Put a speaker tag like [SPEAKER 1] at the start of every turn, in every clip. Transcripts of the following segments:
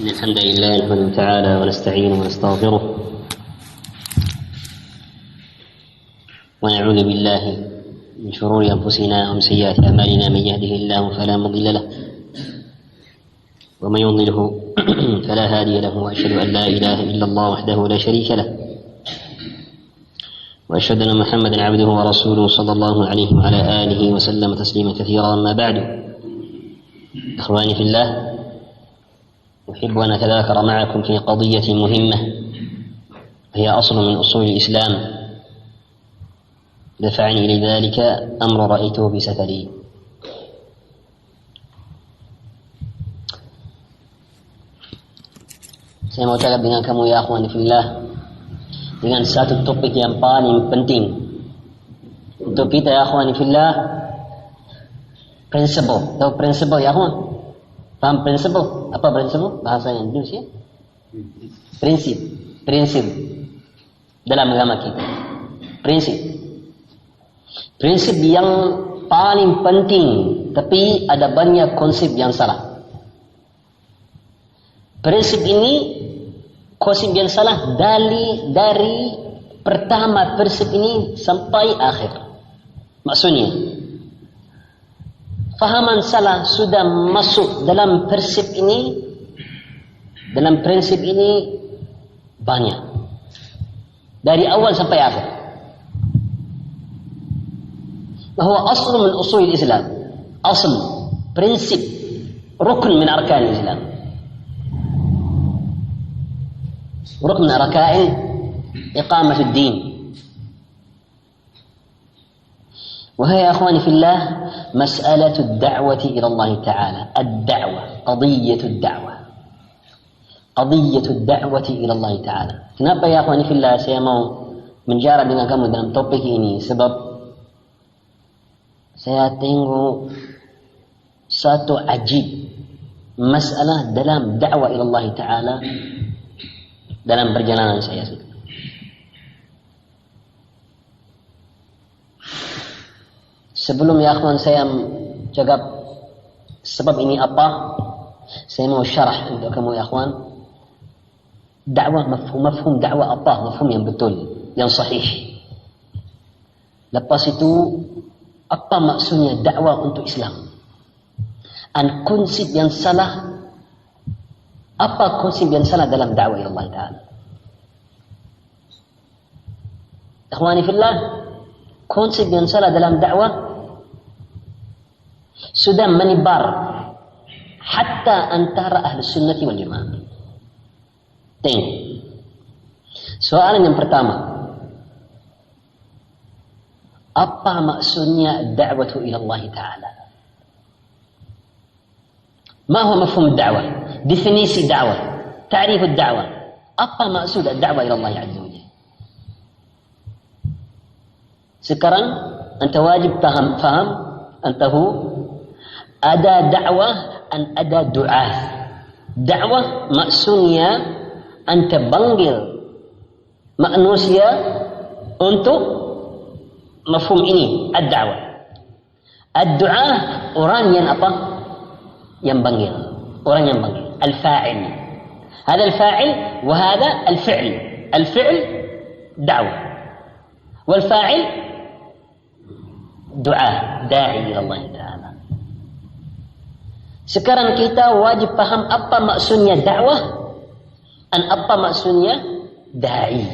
[SPEAKER 1] إن الحمد لله نحمده تعالى ونستعينه ونستغفره ونعوذ بالله من شرور أنفسنا ومن سيئات أعمالنا. من يهده الله فلا مضل له ومن يضلله فلا هادي له، وأشهد أن لا إله إلا الله وحده لا شريك له، وأشهد أن محمدا عبده ورسوله صلى الله عليه وعلى آله وسلم تسليما كثيرا. أما بعد، إخواني في الله، أحب أن أتذاكر معكم في قضية مهمة هي أصل من أصول الإسلام دفعني لذلك أمر رأيته بسفري. Saya mau cakap dengan kamu ya akhwani fillah dengan satu topik yang paling penting untuk kita ya akhwani fillah. Prinsipal. Tahu prinsipal ya akhwan? Paham prinsipal? Apa prinsipal? Bahasa Indonesia? Prinsip. Prinsip dalam agama kita. Prinsip. Prinsip yang paling penting, tapi ada banyak konsep yang salah. Prinsip ini, konsep yang salah dari pertama prinsip ini sampai akhir. Maksudnya, fahaman salah sudah masuk dalam prinsip ini, banyak. Dari awal sampai akhir. Bahwa asal min usul Islam, asal, prinsip, rukun min arkan Islam, rukun min arkan iqamah ad-din. وهي يا أخواني في الله مسألة الدعوة إلى الله تعالى. الدعوة، قضية الدعوة، قضية الدعوة إلى الله تعالى. Kenapa ya أخواني في الله saya mau menjara dengan kamu dalam topik ini? Sebab saya tengok satu ajib masalah dalam dakwah ila Allah Ta'ala dalam perjalanan saya. Sebelum ya akhwan saya cakap sebab ini apa, saya mau syarah untuk kamu ya akhwan. Dakwah, mafhum dakwah apa? Mafhum yang betul, yang sahih. Lepas itu, apa maksudnya dakwah untuk Islam? Dan konsep yang salah, apa konsep yang salah dalam dakwah ila Allah Ta'ala? Akhwani fillah, konsep yang salah dalam dakwah sudah menyebar hatta antara ahli sunnati wal jamaah. Tengok. Soalan yang pertama, apa maksudnya da'watu ila Allah Ta'ala? Ma huwa mafhum ad-da'wah? Definisi da'wah, ta'rif ad-da'wah. Apa maksud ad-da'wah ila Allah Azza wa Jalla? Sekarang anta wajib faham antahu ada da'wah dan ada doa. Da'wah maksudnya anta panggil manusia untuk mafhum ini, ad-da'wah. Ad-du'a orang yang apa? Yang panggil. Orang yang panggil. Al-fa'il. Hada al-fa'il wa hada al-fi'l. Al-fi'l da'wah. Wal-fa'il du'a, da'i ila Allah Ta'ala. Sekarang kita wajib paham apa maksudnya dakwah dan apa maksudnya da'i.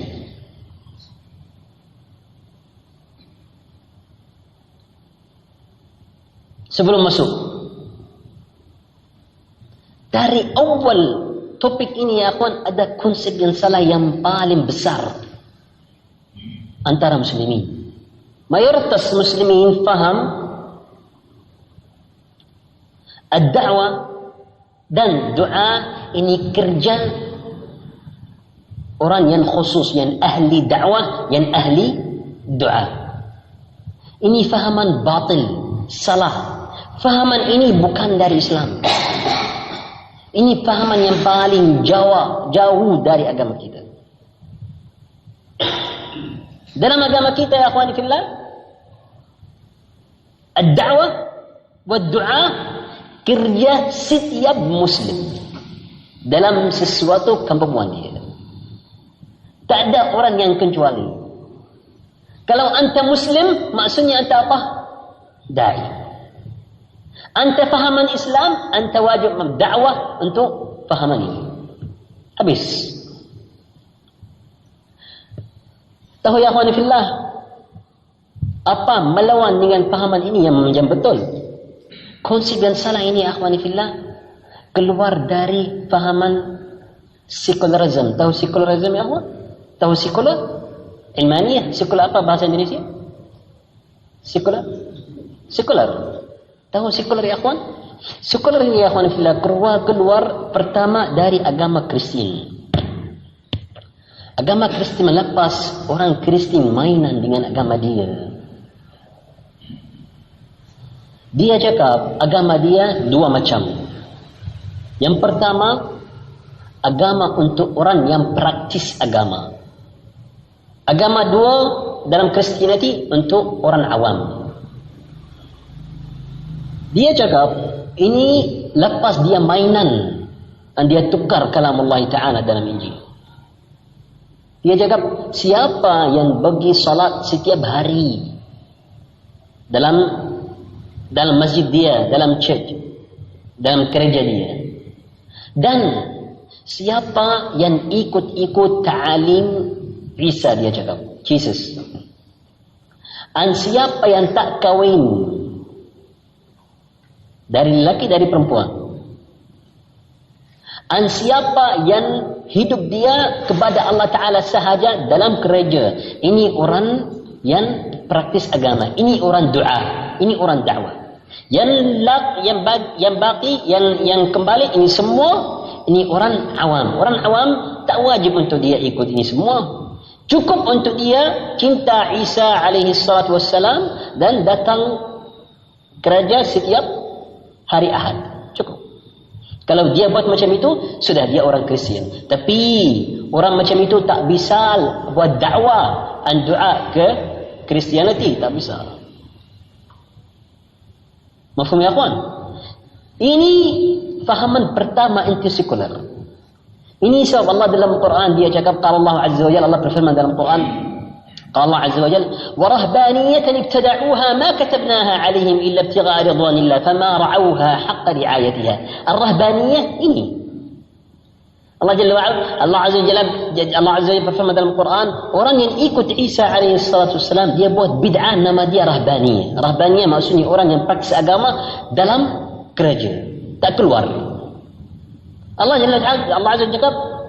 [SPEAKER 1] Sebelum masuk, dari awal topik ini ya akhwan, ada konsep yang salah yang paling besar antara muslimin. Mayoritas muslimin faham ad-da'wah dan doa ini kerja orang yang khusus, yang ahli dakwah, yang ahli doa. Ini fahaman batil, salah. Fahaman ini bukan dari Islam. Ini fahaman yang paling jauh dari agama kita. Dalam agama kita ya akhwani fillah, ad-da'wah wa ad-du'a kerja setiap muslim. dalam sesuatu kemampuan dia. Tak ada orang yang kecuali. Kalau anta Muslim, maksudnya anta apa? Dai. Anta fahaman Islam, anta wajib mendakwah untuk fahaman ini. Habis. Tahu ya akhwani fillah, apa melawan dengan fahaman ini yang betul? Konsep yang salah ini akhwani fillah keluar dari fahaman sekularisme. Tahu sekularisme ya akhwan? Tahu sekular? Ilmaniyah. Sekular apa bahasa Indonesia? Sekular? Sekular. Tahu sekular ya akhwan? Sekular ini ya akhwan fillah keluar pertama dari agama Kristen. Agama Kristen melepas orang Kristen mainan dengan agama dia. Dia cakap agama dia dua macam. Yang pertama, agama untuk orang yang praktis agama. Agama dua dalam Kristianiti untuk orang awam. Dia cakap ini lepas dia mainan dan dia tukar kalam Allah Ta'ala dalam Injil. Dia cakap siapa yang bagi salat setiap hari dalam masjid dia, dalam church, dalam gereja dia, dan siapa yang ikut-ikut ta'alim Isa, dia cakap Jesus, dan siapa yang tak kahwin dari lelaki dari perempuan, dan siapa yang hidup dia kepada Allah Ta'ala sahaja dalam gereja, ini orang yang praktis agama, ini orang doa, ini orang dakwah. Yang kembali ini semua ini orang awam. Orang awam tak wajib untuk dia ikut ini semua. Cukup untuk dia cinta Isa alaihi salatu wassalam dan datang gereja setiap hari Ahad. Cukup. Kalau dia buat macam itu, sudah dia orang Kristian. Tapi orang macam itu tak bisa buat dakwah dan doa ke Kristianiti, tak bisa. Mafhum ya akhwan? Ini fahaman pertama anti-sekular. Ini sebab Allah dalam Quran dia cakap, qala Allah azza wa jalla, Allah berfirman dalam Quran, qala Allah azza wa jalla, wa rahbaniyatan ibtada'uha ma katabnaha 'alaihim illa ibtigha'a ridwanillah fama ra'awha haqqa ri'ayatiha. Ar-rahbaniyah ini Allah azza wa jalla berfirman dalam Quran, orang yang ikut Isa alaihi salatu wassalam dia buat bid'ah nama dia rahbaniyah. Rahbaniyah maksudnya orang yang praktis agama dalam gereja, tak keluar. Allah azza wa jalla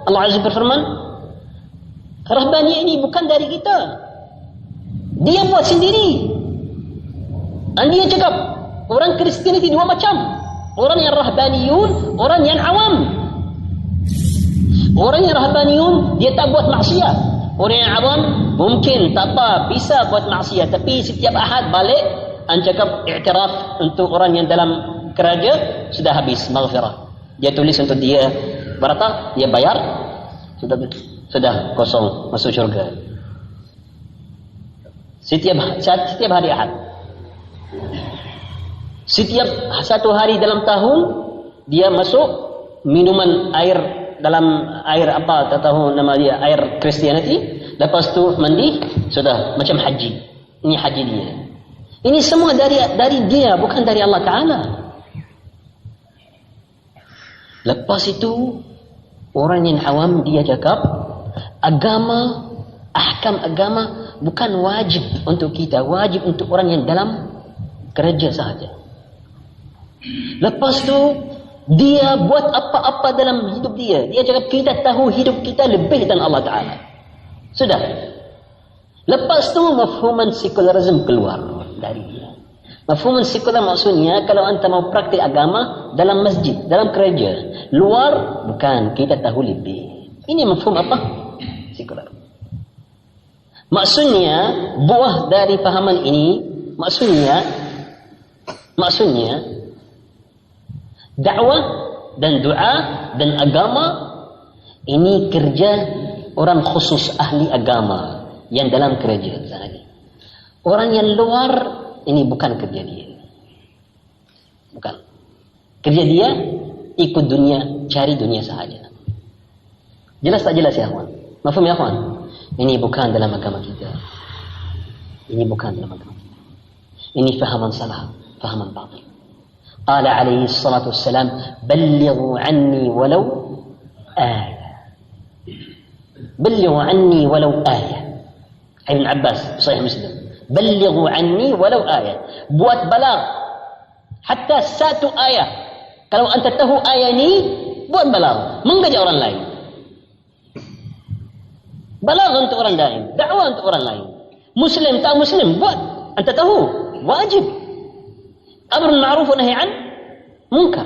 [SPEAKER 1] Allah azza berfirman, rahbaniyah ini bukan dari kita, dia buat sendiri. Dan dia cakap orang Kristian itu dua macam, orang yang rahbaniyun, orang yang awam. Orang yang rahbaniyun dia tak buat maksiat. Orang yang awam mungkin tak apa, bisa buat maksiat, tapi setiap Ahad balik dan cakap iktiraf untuk orang yang dalam gereja, sudah habis maghfirah. Dia tulis untuk dia berapa, dia bayar, sudah kosong, masuk syurga. Setiap hari Ahad. Setiap satu hari dalam tahun dia masuk minuman air, dalam air apa tak tahu nama dia, air Kristianiti, lepas tu mandi, sudah macam haji. Ini haji dia. Ini semua dari dia, bukan dari Allah Ta'ala. Lepas itu orang yang awam dia cakap agama, ahkam agama bukan wajib untuk kita, wajib untuk orang yang dalam gereja sahaja. Lepas tu dia buat apa-apa dalam hidup dia. Dia cakap kita tahu hidup kita lebih dan Allah Ta'ala. Sudah. Lepas tu mafhuman sekularisme keluar dari dia. Mafhuman sekular maksudnya kalau anda mau praktik agama dalam masjid, dalam gereja, luar bukan, kita tahu lebih. Ini mafhum apa? Sekular. Maksudnya buah dari fahaman ini maksudnya dakwah dan doa dan agama ini kerja orang khusus ahli agama yang dalam gereja sahaja. Orang yang luar ini bukan kerja dia. Bukan. Kerja dia ikut dunia, cari dunia sahaja. Jelas tak jelas ya akhwan? Mafhum ya akhwan? Ini bukan dalam agama kita. Ini bukan dalam agama kita. Ini fahaman salah, fahaman batil. Qala alaihi salatu wassalam, "Ballighu anni walau ayah." Ballighu anni walau ayah. Ibn Abbas, Sahih Muslim. Ballighu anni walau ayah. Buat balag hatta satu ayat. Kalau anda tahu ayat ini, buat balag, mengajak orang lain. Balag untuk orang lain, dakwah untuk orang lain. Muslim tak Muslim, buat. Anda tahu, wajib. Amr ma'ruf wa nahi an munkar.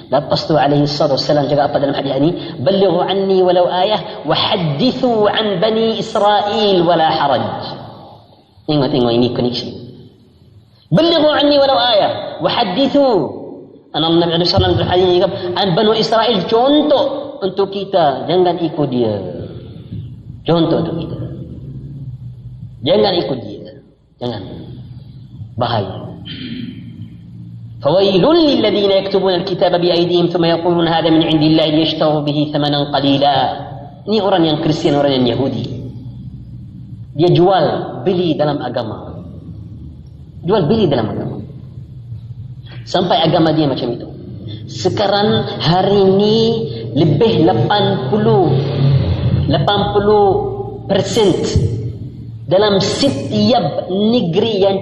[SPEAKER 1] Lepas tu alaihi salatu wassalam jaga apa dalam hadis ini? Ballighu anni walau ayah wa hadithu an bani Israel wala haraj. Tengok ini connection. Ballighu anni walau ayah wa hadithu. Nabi sallallahu alaihi wasallam dalam hadis ini an bani Israel, contoh untuk kita, jangan ikut dia. Contoh untuk kita. Jangan ikut dia. Jangan. Bahaya. فويل للذين يكتبون الكتاب بأيديهم ثم يقولون هذا من عند الله ليشتروا به ثمنا قليلا. Ini orang yang Kristian, orang yang Yahudi. Dia jual beli dalam agama. Jual beli dalam agama. Sampai agama dia macam itu. Sekarang hari ini lebih 80% dalam setiap negeri yang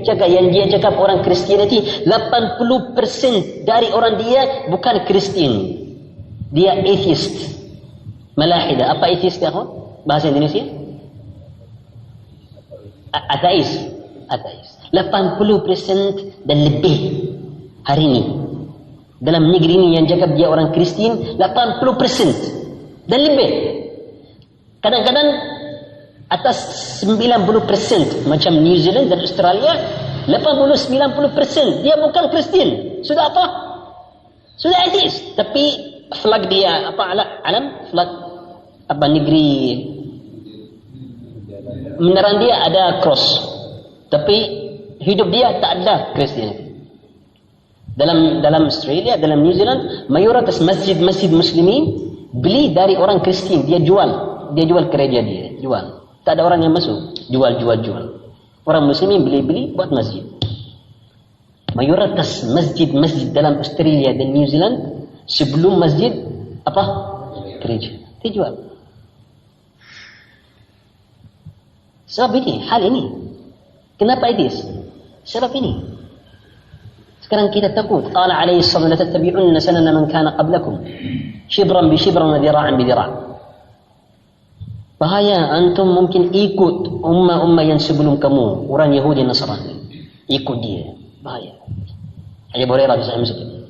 [SPEAKER 1] dia cakap orang Kristianiti, 80% dari orang dia bukan Kristian. Dia atheist. Malahida. Apa atheist ya? Bahasa Indonesia? Ateis. Ateis. 80% dan lebih hari ini. Dalam negeri ini yang cakap dia orang Kristian, 80% dan lebih. Kadang-kadang atas 90% macam New Zealand dan Australia, 80-90% dia bukan Kristian. Sudah apa? Sudah ateis. Tapi flag dia apa, alam flag apa negeri menerang dia ada cross. Tapi hidup dia tak ada Kristian. Dalam Australia, dalam New Zealand, mayoritas masjid-masjid muslimin beli dari orang Kristian. Dia jual gereja dia, jual. Tak ada orang yang masuk. Jual. Orang muslimin beli buat masjid. Mayoritas masjid-masjid dalam Australia dan New Zealand sebelum masjid apa? Gereja. Dia jual. Sebab ini, hal ini. Kenapa ateis? Sebab ini. Sekarang kita takut. Qala alaihi sallam la tattabi'unna sanana man kana qablakum shibran bi shibran wa dhira'an bi dhira'. Bahaya, antum mungkin ikut ummah-ummah yang sebelum kamu, orang Yahudi dan Nasrani. Ikut dia. Bahaya. Abu Hurairah Sahih Muslim.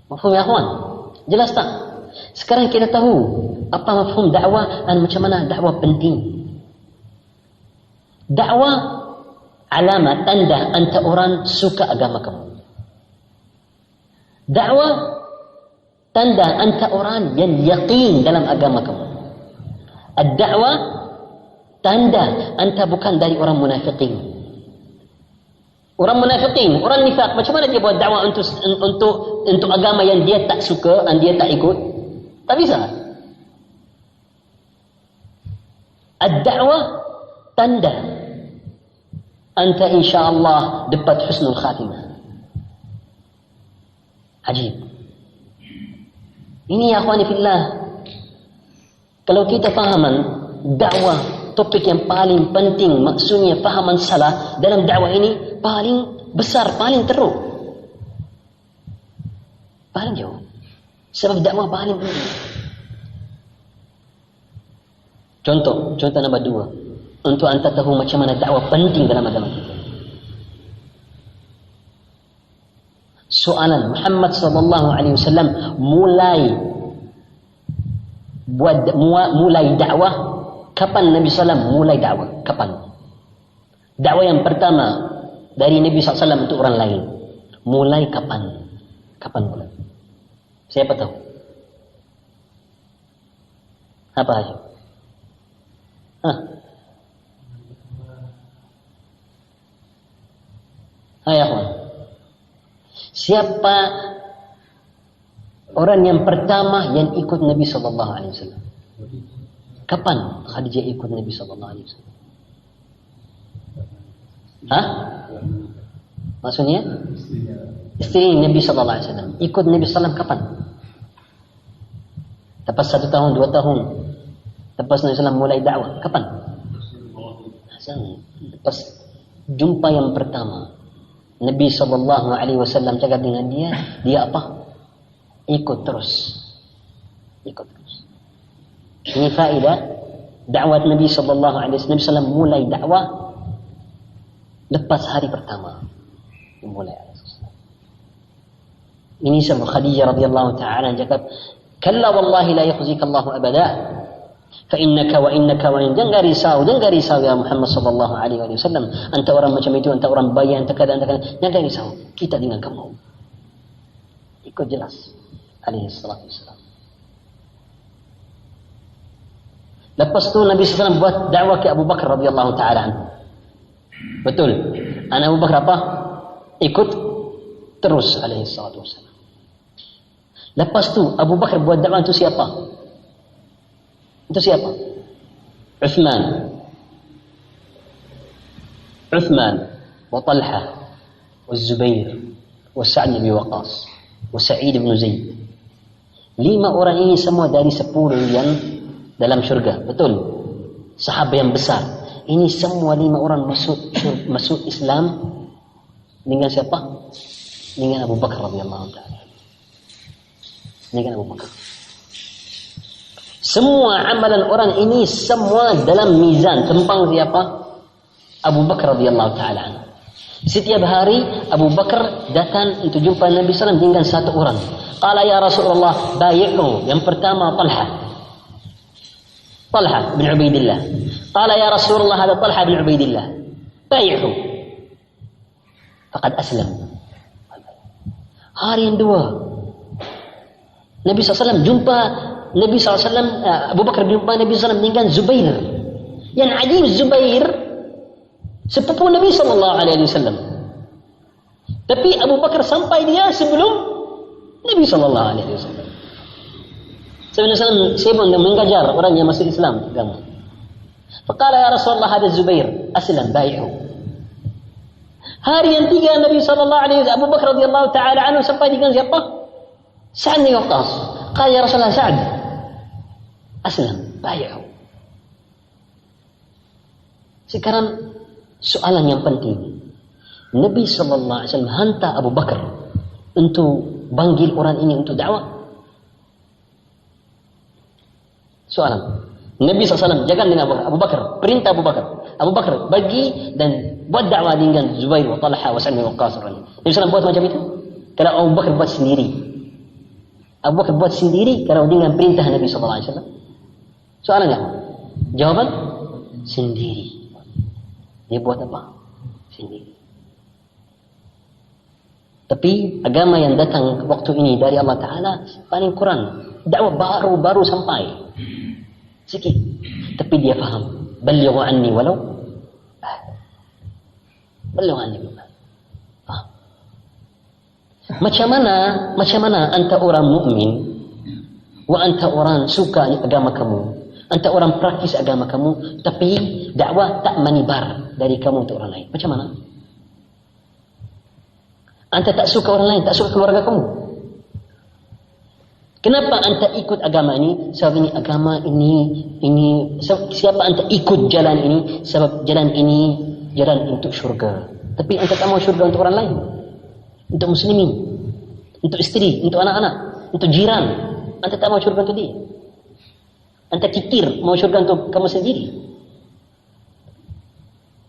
[SPEAKER 1] Mafhum ya akhwan? Jelas tak? Sekarang kita tahu apa mafhum dakwah dan macam mana dakwah penting. Dakwah alamat tanda anta orang suka agama kamu. Dakwah tanda anta orang yang yakin dalam agama kamu. Ad-da'wah tanda anta bukan dari orang munafiqin. Orang munafiqin, orang nifaq, macam mana dia buat dakwah untuk agama yang dia tak suka dan dia tak ikut? Tak bisa. Ad-da'wah tanda anta insya-Allah dapat husnul khatimah. Ajib. Ini ya akhwani fillah. Kalau kita fahaman dakwah, topik yang paling penting, maksudnya fahaman salah dalam dakwah ini paling besar, paling teruk, paling jauh. Sebab dakwah paling penting. Contoh nombor 2. Untuk anda tahu macam mana dakwah penting dalam agama kita. Soalan Muhammad sallallahu alaihi wasallam mulai dakwah kapan? Nabi sallam mulai dakwah kapan? Dakwah yang pertama dari Nabi sallam untuk orang lain mulai kapan? Kapan mulai? Siapa tahu? Apa aja? Hai akhwan. Siapa Orang yang pertama yang ikut Nabi sallallahu alaihi wasallam. Kapan Khadijah ikut Nabi sallallahu alaihi wasallam? Hah? Maksudnya? Istri Nabi sallallahu alaihi wasallam. Ikut Nabi sallallahu alaihi wasallam kapan? Lepas 1 tahun, 2 tahun. Lepas Nabi sallallahu mulai dakwah. Kapan? Lepas jumpa yang pertama. Nabi sallallahu alaihi wasallam cakap dengan dia, dia apa? Ikut terus. Ikut terus. Ini faedah dakwah Nabi sallallahu alaihi wasallam mulai dakwah lepas hari pertama. Mulai. Ini sebab Khadijah radhiyallahu ta'ala cakap, "Kalla wallahi la yukhzika Allah abada. Fa innaka wa innaka wa in jangan risau ya Muhammad sallallahu alaihi wasallam. Anta orang macam itu, anta orang bayi, anta kada, jangan risau. Kita dengan kamu." Ikut jelas. Alaihi salatu wassalam. Lepas tu Nabi SAW buat dakwah ke Abu Bakar radhiyallahu ta'ala anhu. Betul. Anak Abu Bakar apa? Ikut terus alaihi salatu wassalam. Lepas tu Abu Bakar buat dakwah itu siapa? Itu siapa? Uthman wa Talha wa Zubair wa Sa'd bin Waqqas wa Sa'id bin Zaid. 5 orang ini semua dari 10 yang dalam syurga. Betul. Sahabat yang besar. Ini semua 5 orang masuk Islam dengan siapa? Dengan Abu Bakar radhiyallahu ta'ala. Dengan Abu Bakar. Semua amalan orang ini semua dalam mizan tempang siapa? Abu Bakar radhiyallahu ta'ala. Setiap hari Abu Bakar datang untuk jumpa Nabi SAW dengan 1 orang. Qala ya Rasulullah bayi'u. Yang pertama Talha bin Ubaidillah. Qala ya Rasulullah hada Talha bin Ubaidillah. Bayi'u. Faqad aslam. Hari yang 2 Nabi SAW jumpa Abu Bakar jumpa Nabi SAW dengan Zubair. Yang ajib Zubair sepupu Nabi SAW. Tapi Abu Bakar sampai dia sebelum Nabi SAW. Sebenarnya sibuk mengajar orang yang masuk Islam agama. Faqala ya Rasulullah hada Zubair aslam bai'u. Hari yang 3 Nabi SAW Abu Bakar radhiyallahu ta'ala anhu sampai dengan siapa? Sa'd bin Waqqas. Qala ya Rasulullah Sa'd aslam bai'u. Sekarang soalan yang penting. Nabi sallallahu alaihi wasallam hantar Abu Bakar untuk panggil orang ini untuk dakwah. Soalan. Nabi SAW jaga dengan Abu Bakar, perintah Abu Bakar bagi dan buat dakwah dengan Zubair wa Talha wa Sa'd bin Waqqas. Nabi SAW buat macam itu. Kalau Abu Bakar buat sendiri. Abu Bakar buat sendiri kalau dengan perintah Nabi SAW. Soalannya apa? Jawaban sendiri. Dia buat apa? Sendiri. Tapi agama yang datang waktu ini dari Allah Ta'ala paling kurang. Dakwah baru sampai. Sikit. Tapi dia faham. Balighu anni walau. Balighu anni walau. Faham. Macam mana anta orang mukmin, wa anta orang suka agama kamu, anta orang praktis agama kamu, tapi dakwah tak menyebar dari kamu untuk orang lain. Macam mana? Anta tak suka orang lain, tak suka keluarga kamu. Kenapa anta ikut agama ini? Sebab ini agama ini siapa anta ikut jalan ini? Sebab jalan ini jalan untuk syurga. Tapi anta tak mau syurga untuk orang lain. Untuk muslimin, untuk istri, untuk anak-anak, untuk jiran. Anta tak mau syurga untuk dia. Anta kikir mau syurga untuk kamu sendiri.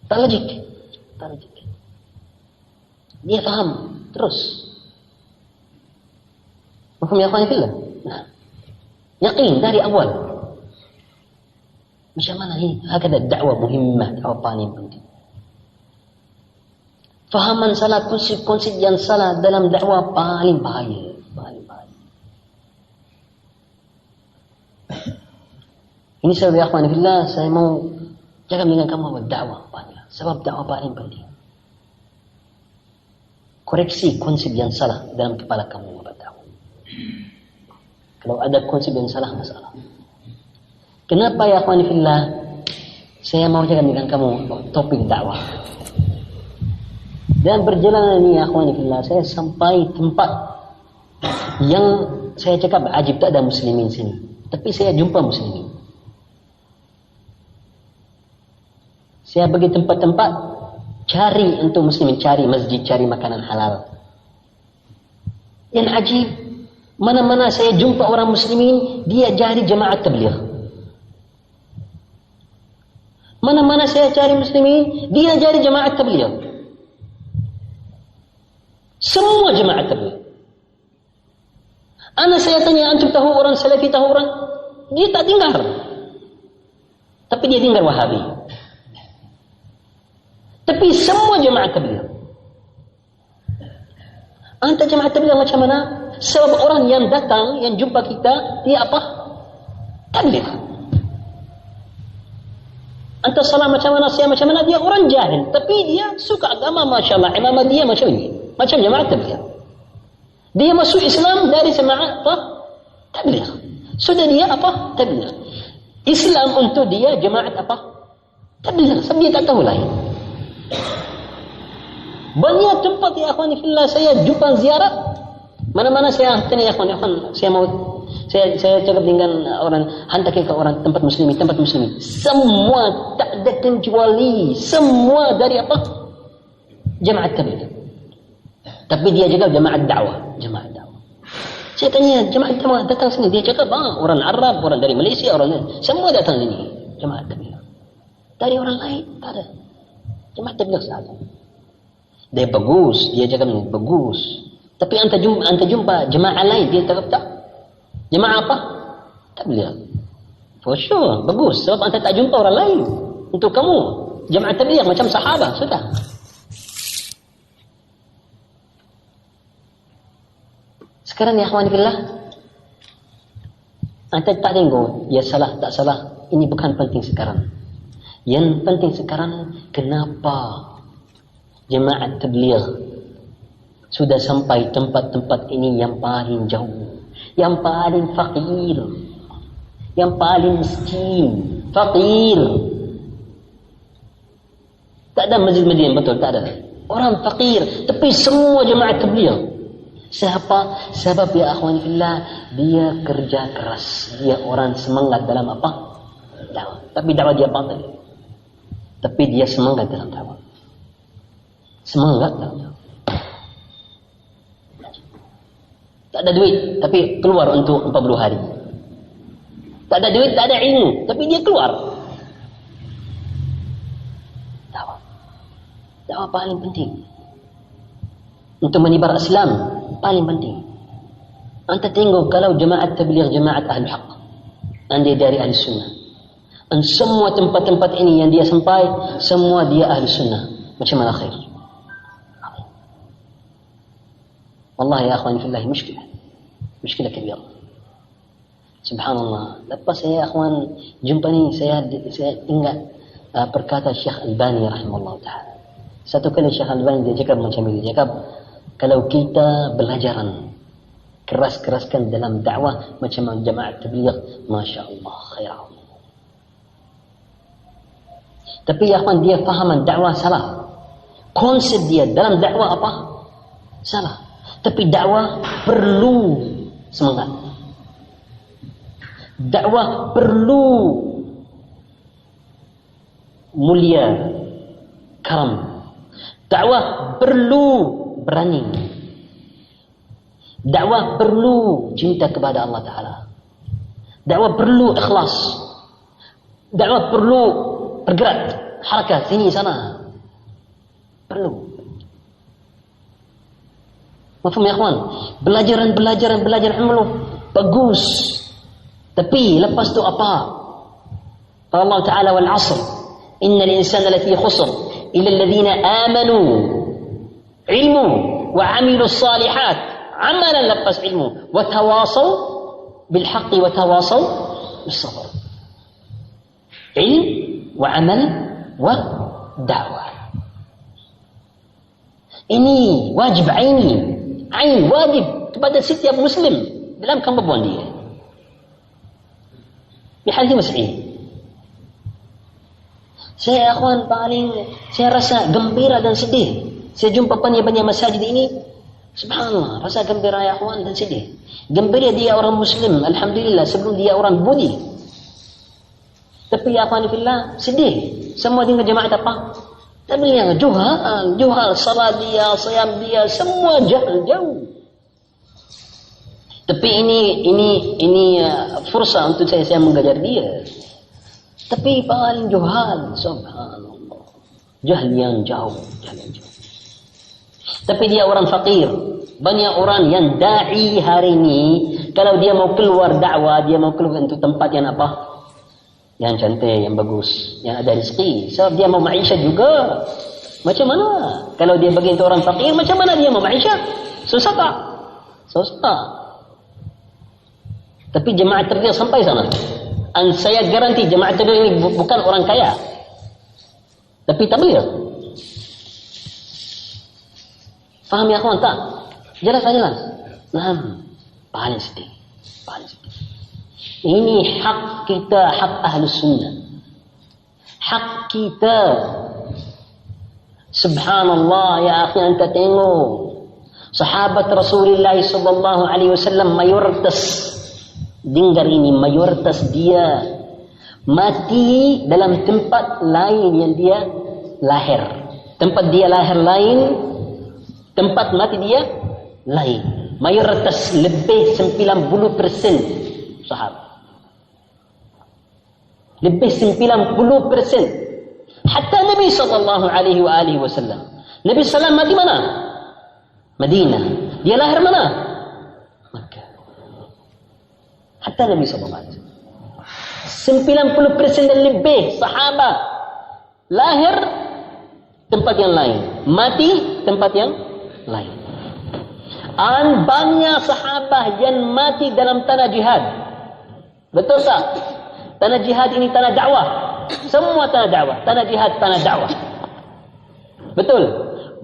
[SPEAKER 1] Tak logik. Dia faham terus. Mafhum ya akhwani fillah? Nah. Yakin dari awal. Macam mana ini? Hakada dakwah muhimmah, dakwah paling penting. Fahaman salah, konsep yang salah dalam dakwah paling bahaya. Ini sebab ya akhwani fillah, saya mau jaga dengan kamu buat dakwah. Sebab dakwah paling penting. Koreksi konsep yang salah dalam kepala kamu buat dakwah. Kalau ada konsep yang salah, masalah. Kenapa ya akhwani fillah? Saya mau cakap dengan kamu topik dakwah. Dan berjalan ini ya akhwani fillah, saya sampai tempat yang saya cakap ajib, tak ada muslimin sini. Tapi saya jumpa muslimin. Saya pergi tempat-tempat cari untuk muslimin, cari masjid, cari makanan halal. Yang ajib, mana-mana saya jumpa orang muslimin, dia jadi jemaat tabligh. Mana-mana saya cari muslimin, dia jadi jemaat tabligh. Semua jemaat tabligh. Saya tanya, antum tahu orang salafi, tahu orang? Dia tak dengar. Tapi dia dengar Wahabi. Tapi semua jemaat tabligh. Anta jemaat tabligh macam mana? Sebab orang yang datang, yang jumpa kita, dia apa? Tabligh. Anta salah macam mana, saya macam mana, dia orang jahil. Tapi dia suka agama, Masya Allah. Imamah dia macam ini. Macam jemaat tabligh. Dia masuk Islam dari jemaat apa? Tabligh. Sudah dia apa? Tabligh. Islam untuk dia jemaat apa? Tabligh. Sebab dia tak tahu lain. Banyak tempat ya akhwani fillah saya jumpa ziarah. Mana-mana saya tanya ya akhwan, saya cakap dengan orang, hantar ke orang tempat muslimin. Semua tak ada kecuali, semua dari apa? Jemaat tabligh. Tapi dia cakap jemaat dakwah. Saya tanya, jemaat dakwah datang sini. Dia cakap, orang Arab, orang dari Malaysia, orang semua datang sini. Jemaat tabligh. Dari orang lain, tak ada. Jemaat tabligh sahaja. Dia bagus, dia cakap ni bagus. Tapi anta jumpa jemaah lain, dia cakap tak. Jemaah apa? Tabligh. For sure, bagus. Sebab anta tak jumpa orang lain. Untuk kamu, jemaah tabligh macam sahabat, sudah. Sekarang ya akhwani fillah, anta tak tengok, ya salah, tak salah. Ini bukan penting sekarang. Yang penting sekarang, kenapa jemaat tabligh sudah sampai tempat-tempat ini yang paling jauh, yang paling fakir, yang paling miskin, fakir. Tak ada masjid-masjid yang betul, tak ada. Orang fakir, tapi semua jemaat tabligh. Siapa? Sebab ya akhwani fillah, dia kerja keras, dia orang semangat dalam apa? Dakwah. Tapi dakwah dia batal. Tapi dia semangat dalam dakwah. Semangat dalam dakwah. Tak ada duit, tapi keluar untuk 40 hari. Tak ada duit, tak ada ilmu, tapi dia keluar. Dakwah. Dakwah paling penting. Untuk menyebar Islam paling penting. Anta tengok kalau jemaat tabligh, jemaat ahli haq, anda dari ahli sunnah, dan semua tempat-tempat ini yang dia sampai, semua dia ahli sunnah, macam mana khair? Wallahi ya akhwan fillah, muskilah kabir. Subhanallah. Lepas saya akhwan jumpa ni, saya ingat perkata Syekh Albani rahimahullah ta'ala. Satu kali Syekh Albani dia cakap macam ini, dia cakap, kalau kita belajaran keras-keraskan dalam dakwah macam jemaat tabligh, Masya Allah, khair. Tapi ya akhwan, dia fahaman dakwah salah. Konsep dia dalam dakwah apa? Salah. Tapi dakwah perlu semangat. Dakwah perlu mulia, karam. Dakwah perlu berani. Dakwah perlu cinta kepada Allah Ta'ala. Dakwah perlu ikhlas. Dakwah perlu bergerak, harakat sini sana. Perlu. Mafhum ya akhwan? Belajaran ilmu bagus. Tapi lepas tu apa? Allah Ta'ala wal 'asr. Innal insana lafi khusr illa alladhina amanu ilmu wa 'amilus salihat. Amalan lepas ilmu, wa tawasaw bil haqqi wa tawasaw bis sabr. Ilm wa amal wa da'wah. Ini wajib aini, ain wajib kepada setiap muslim dalam kemampuan dia. Bihadis Mas'ud. Saya akhwan saya rasa gembira dan sedih. Saya jumpa banyak-banyak masjid ini. Subhanallah, rasa gembira ya akhwan dan sedih. Gembira dia orang Muslim, alhamdulillah, sebelum dia orang Budi. Tapi ya akhwan fillah, sedih. Semua dengan jemaah apa? Tapi yang juhal, salat dia, sayam dia, semua jauh. Tapi ini fursa untuk saya mengajar dia. Tapi paling juhal, subhanallah. Jahil yang jauh. Tapi dia orang fakir. Banyak orang yang da'i hari ini, kalau dia mau keluar dakwah, dia mau keluar untuk tempat yang apa? Yang cantik, yang bagus, yang ada rezeki. Sebab dia mau maisha juga. Macam mana? Kalau dia bagi untuk orang fakir, macam mana dia mau maisha? Susah tak? Susah. Tapi jemaah terbiasa sampai sana. Dan saya garanti jemaah tabligh ini bukan orang kaya. Tapi tabligh. Faham ya kawan tak? Jelas. Nah, paling sedih. Ini hak kita, hak Ahlus Sunnah. Hak kita. Subhanallah ya akhi, anda tengok. Sahabat Rasulullah sallallahu alaihi wasallam mayoritas, dengar ini, mayoritas dia mati dalam tempat lain yang dia lahir. Tempat dia lahir lain, tempat mati dia lain. Mayoritas lebih 90% sahabat. Lebih 90%. Hatta Nabi sallallahu alaihi wasallam. Nabi sallam mati mana? Madinah. Dia lahir mana? Makkah. Hatta Nabi sallallahu alaihi wasallam. 90% dan lebih sahabat lahir tempat yang lain, mati tempat yang lain. Dan banyak sahabat yang mati dalam tanah jihad. Betul tak? Tanah jihad ini tanah dakwah. Semua tanah dakwah. Tanah jihad, tanah dakwah. Betul.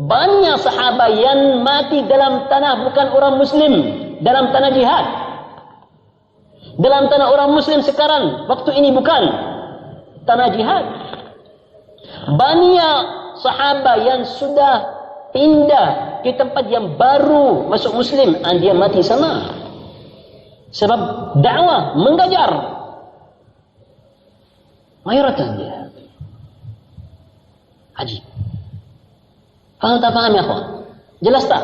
[SPEAKER 1] Banyak sahabat yang mati dalam tanah bukan orang Muslim. Dalam tanah jihad. Dalam tanah orang Muslim sekarang. Waktu ini bukan tanah jihad. Banyak sahabat yang sudah pindah ke tempat yang baru masuk Muslim. Dan dia mati sana. Sebab dakwah, mengajar. Mayoritas dia. Ajib. Faham tak faham ya akhwan? Jelas tak?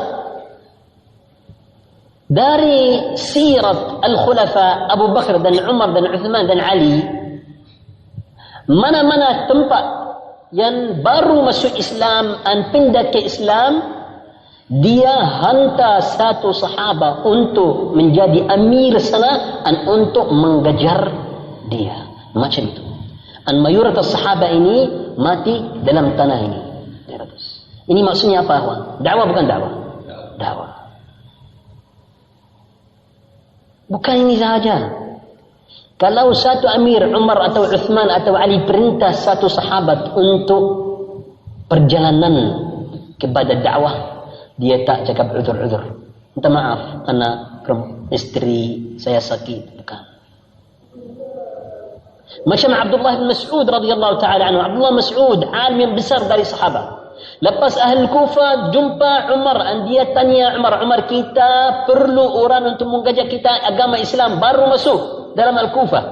[SPEAKER 1] Dari sirat al-khulafa Abu Bakar dan Umar dan Uthman dan Ali, mana-mana tempat yang baru masuk Islam dan pindah ke Islam, dia hantar satu sahabat untuk menjadi amir sana dan untuk mengajar dia. Macam itu. Dan mayoritas sahabat ini mati dalam tanah ini. Ini maksudnya apa, kawan? Dakwah bukan dakwah? Dakwah. Bukan ini sahaja. Kalau satu amir, Umar atau Uthman atau Ali perintah satu sahabat untuk perjalanan kepada dakwah, dia tak cakap udzur-udzur. Minta maaf, anak, istri saya sakit. Bukan. Macam Abdullah bin Mas'ud radhiyallahu ta'ala anhu. Abdullah Mas'ud, alim yang besar dari sahabat. Lepas ahli Kufah jumpa Umar, dan dia tanya Umar, kita perlu orang untuk mengajar kita agama Islam baru masuk dalam Al-Kufah.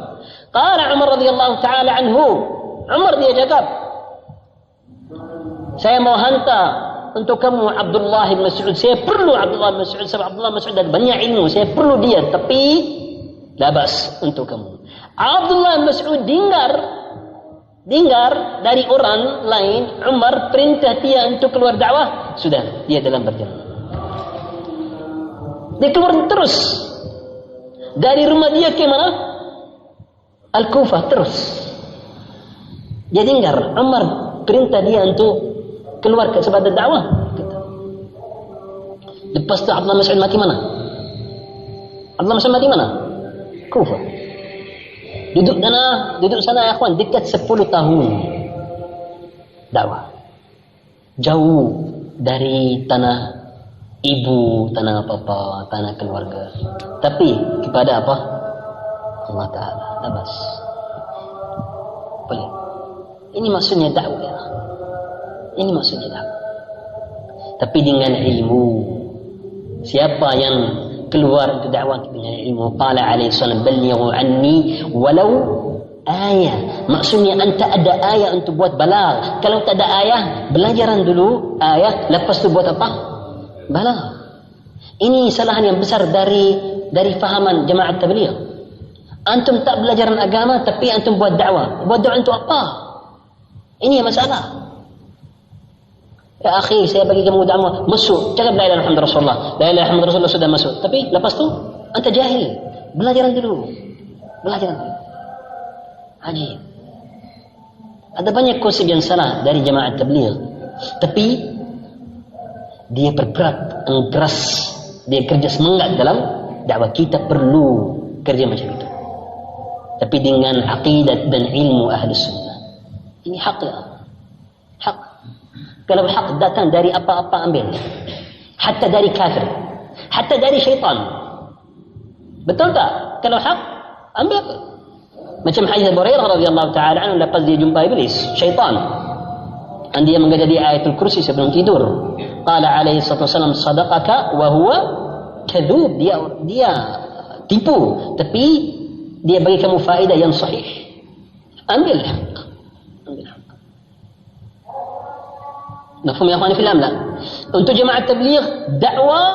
[SPEAKER 1] Qala Umar radhiyallahu ta'ala anhu. Umar dia cakap, saya mau hantar untuk kamu Abdullah bin Mas'ud. Saya perlu Abdullah bin Mas'ud sebab Abdullah bin Mas'ud ada banyak ilmu. Saya perlu dia, tapi labas untuk kamu. Abdullah bin Mas'ud dengar dari orang lain, Umar perintah dia untuk keluar dakwah. Sudah, dia dalam perjalanan. Dia keluar terus. Dari rumah dia ke mana? Al-Kufah terus. Dia dengar Umar perintah dia untuk keluar ke sebagai dakwah. Lepas tu Abdullah Mas'ud mati mana? Abdullah Mas'ud mati mana? Kufah. Duduk sana ya kawan, dekat 10 tahun dakwah. Jauh dari tanah ibu, tanah papa, tanah keluarga. Tapi kepada apa? Allah Ta'ala. Labas. Ini maksudnya dakwah ya. Ini maksudnya dakwah. Tapi dengan ilmu. Siapa yang keluar untuk dakwah dengan ilmu? Qala alaihi salam ballighu anni walau ayat. Maksudnya anta ada ayat untuk buat balag. Kalau tak ada ayat, belajaran dulu ayat, lepas tu buat apa? Balag. Ini kesalahan yang besar dari fahaman jemaah tabligh. Antum tak belajaran agama tapi antum buat dakwah. Buat dakwah untuk apa? Ini yang masalah. Ya akhi, saya bagi kamu dakwah, masuk, cakap la ilaha illallah Rasulullah. La ilaha illallah Rasulullah sudah masuk. Tapi lepas tu anta jahil. Belajaran dulu. Belajaran dulu. Ajib. Ada banyak konsep yang salah dari jemaah tabligh. Tapi dia bergerak, keras, dia kerja semangat dalam dakwah. Kita perlu kerja macam itu. Tapi dengan aqidat dan ilmu ahli sunnah. Ini hak ya. Hak. Kalau hak datang dari apa-apa ambil. Hatta dari kafir. Hatta dari syaitan. Betul tak? Kalau hak ambil. Macam hadis Abu Hurairah radhiyallahu taala anhu lepas dia jumpa iblis, syaitan. Dan dia mengajar dia ayatul kursi sebelum tidur. Qala alaihi salatu wasallam sadaqaka wa huwa kadzub. Dia tipu, tapi dia bagi kamu faedah yang sahih. Ambil hak. Ambil hak. Mafhum ya akhwani fillah? Untuk jemaah tabligh, dakwah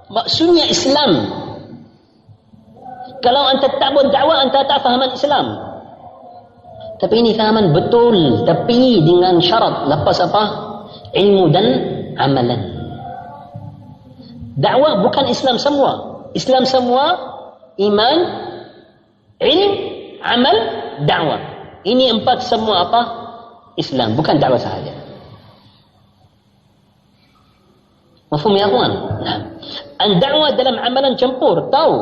[SPEAKER 1] maksudnya Islam. Kalau anda tak buat dakwah, anda tak fahaman Islam. Tapi ini fahaman betul. Tapi dengan syarat. Lepas apa? Ilmu dan amalan. Dakwah bukan Islam semua. Islam semua, iman, ilm, amal, dakwah. Ini empat semua apa? Islam. Bukan dakwah sahaja. Mafhum ya akhwan? Nah. Dakwah dalam amalan campur. Tahu?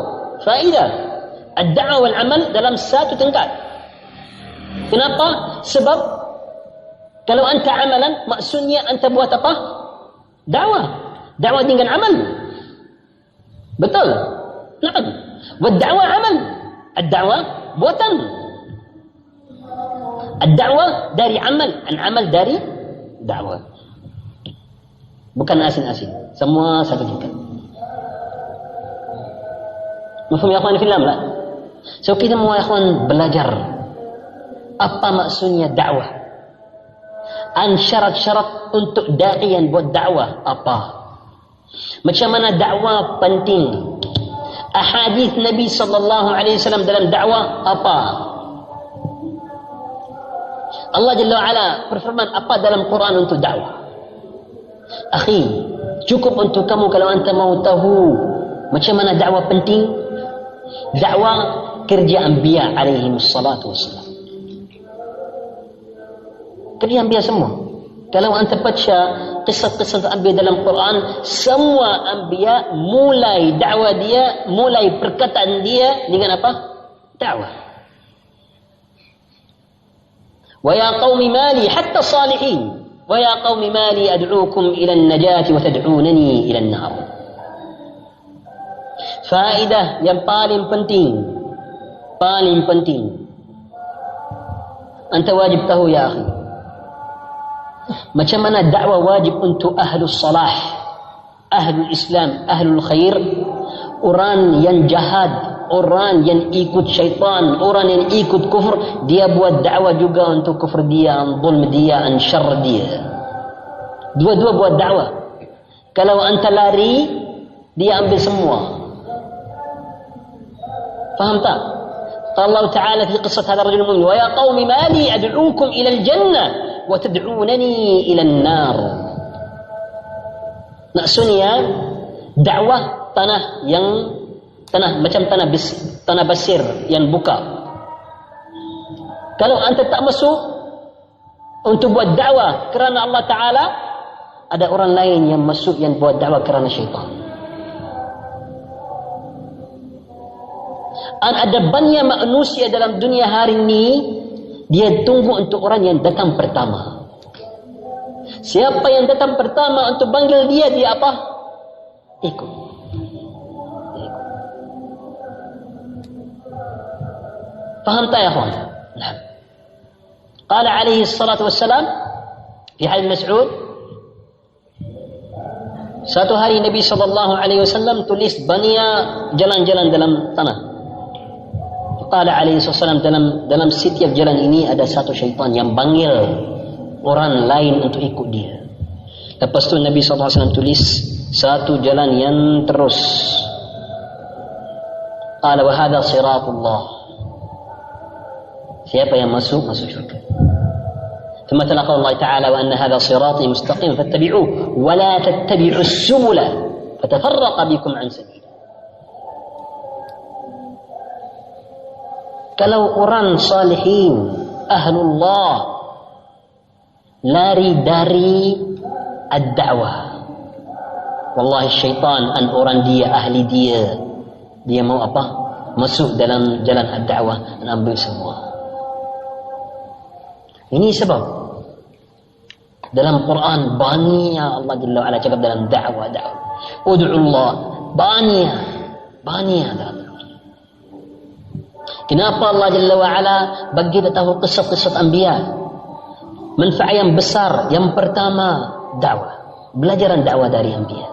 [SPEAKER 1] Faedah. Ad-da'wah wal amal dalam satu tingkat. Kenapa? Sebab kalau anta amalan, maksudnya anta buat apa? Dakwah. Dakwah dengan amal. Betul? Nah. Wad-da'wah amal. Ad-da'wah buatan. Ad-da'wah dari amal. An-amal dari dakwah. Bukan asin-asin. Semua satu tingkat. Mafhum ya akhwan fillah? So kita mau ya akhwan belajar apa maksudnya dakwah. Syarat-syarat untuk da'i yang buat dakwah apa? Macam mana dakwah penting? Ahadith Nabi sallallahu alaihi wasallam dalam dakwah apa? Allah Jalla wa Ala berfirman apa dalam Quran untuk dakwah? Akhi, cukup untuk kamu kalau anda mau tahu macam mana dakwah penting. Dakwah kerja Anbiya alaihi wassalatu wassalam. Kerja Anbiya semua. Kalau anda baca kisah-kisah Anbiya dalam Quran, semua Anbiya mulai dakwah dia, mulai perkataan dia dengan apa? Dakwah. Wa ya qaumi mali hatta salihin. Wa ya qaumi mali ad'ukum ila an-najati wa tad'unani ila an-nar. Faedah yang paling penting. Paling penting. Anta wajib tahu ya akhi. Macam mana dakwah wajib untuk ahlus salah. Ahlul Islam, ahlul khair. Orang yang jahat. Orang yang ikut syaitan. Orang yang ikut kufur. Dia buat dakwah juga untuk kufur dia. Zulm dia, syarr dia. Dua-dua buat dakwah. Kalau anta lari, dia ambil semua. Faham tak? Allah Ta'ala fi qissat hadha ar-rajul mu'min wa ya qaumi ma li ad'ukum ila al-jannah wa tad'unani ila an-nar. Maksudnya dakwah tanah macam tanah basir yang buka. Kalau anda tak masuk untuk buat dakwah kerana Allah Ta'ala, ada orang lain yang masuk yang buat dakwah kerana syaitan. Ada banyak manusia dalam dunia hari ini, dia tunggu untuk orang yang datang pertama. Siapa yang datang pertama untuk panggil dia, dia apa? Ikut. Faham tak ya kawan? Nah. قال عليه الصلاة والسلام في حديث مسعود, satu hari Nabi SAW tulis banyak jalan-jalan dalam tanah. Qala alaihi wasallam, dalam setiap jalan ini ada satu syaitan yang panggil orang lain untuk ikut dia. Lepas tu Nabi SAW tulis satu jalan yang terus. Qala wa hadha siratullah. Siapa yang masuk syurga. ثم تلا قول الله تعالى وأن هذا صراطي مستقيم فاتبعوه ولا تتبعوا السبل فتفرق بكم عن سبيله. Kalau orang salihin, ahlullah, lari dari ad-da'wah, wallahi syaitan an orang dia, ahli dia mau apa? Masuk dalam jalan ad-da'wah dan ambil semua. Ini sebab dalam Quran banyak Allah Jalla wa'ala cakap dalam da'wah. Ud'ullah, banyak. Kenapa Allah Jalla wa'ala bagi kita tahu kisah-kisah anbiya? Manfaat yang besar. Yang pertama, dakwah. Belajaran dakwah dari anbiya.